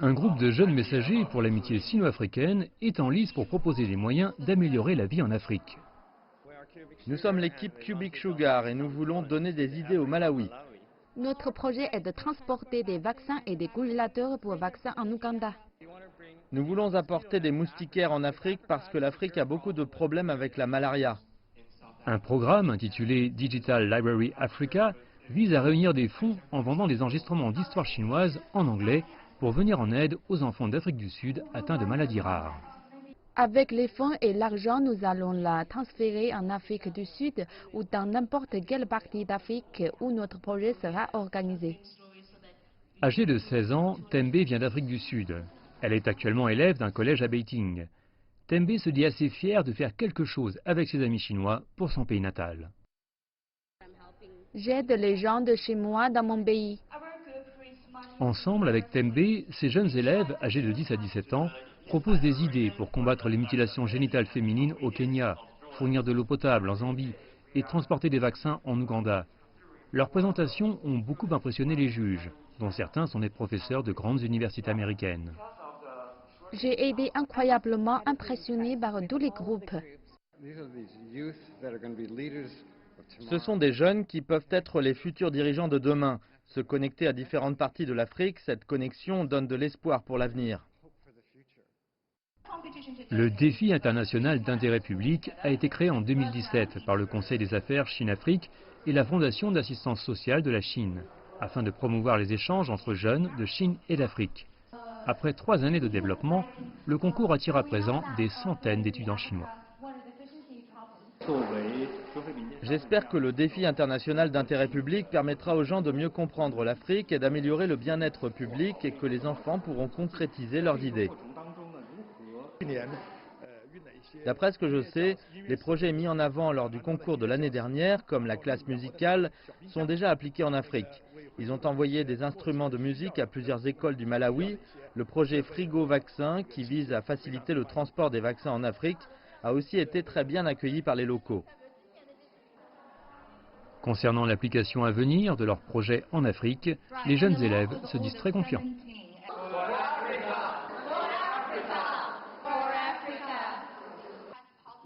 Un groupe de jeunes messagers pour l'amitié sino-africaine est en lice pour proposer des moyens d'améliorer la vie en Afrique. Nous sommes l'équipe Cubic Sugar et nous voulons donner des idées au Malawi. Notre projet est de transporter des vaccins et des congélateurs pour vaccins en Ouganda. Nous voulons apporter des moustiquaires en Afrique parce que l'Afrique a beaucoup de problèmes avec la malaria. Un programme intitulé Digital Library Africa vise à réunir des fonds en vendant des enregistrements d'histoire chinoise en anglais pour venir en aide aux enfants d'Afrique du Sud atteints de maladies rares. Avec les fonds et l'argent, nous allons la transférer en Afrique du Sud ou dans n'importe quelle partie d'Afrique où notre projet sera organisé. Âgée de 16 ans, Tembe vient d'Afrique du Sud. Elle est actuellement élève d'un collège à Beiting. Tembe se dit assez fière de faire quelque chose avec ses amis chinois pour son pays natal. J'aide les gens de chez moi dans mon pays. Ensemble avec Tembe, ces jeunes élèves, âgés de 10 à 17 ans, proposent des idées pour combattre les mutilations génitales féminines au Kenya, fournir de l'eau potable en Zambie et transporter des vaccins en Ouganda. Leurs présentations ont beaucoup impressionné les juges, dont certains sont des professeurs de grandes universités américaines. J'ai été incroyablement impressionné par tous les groupes. Ce sont des jeunes qui peuvent être les futurs dirigeants de demain. Se connecter à différentes parties de l'Afrique, cette connexion donne de l'espoir pour l'avenir. Le défi international d'intérêt public a été créé en 2017 par le Conseil des affaires Chine-Afrique et la Fondation d'assistance sociale de la Chine, afin de promouvoir les échanges entre jeunes de Chine et d'Afrique. Après 3 années de développement, le concours attire à présent des centaines d'étudiants chinois. J'espère que le défi international d'intérêt public permettra aux gens de mieux comprendre l'Afrique et d'améliorer le bien-être public et que les enfants pourront concrétiser leurs idées. D'après ce que je sais, les projets mis en avant lors du concours de l'année dernière, comme la classe musicale, sont déjà appliqués en Afrique. Ils ont envoyé des instruments de musique à plusieurs écoles du Malawi. Le projet Frigo Vaccin, qui vise à faciliter le transport des vaccins en Afrique, a aussi été très bien accueilli par les locaux. Concernant l'application à venir de leur projet en Afrique, les jeunes élèves se disent très confiants.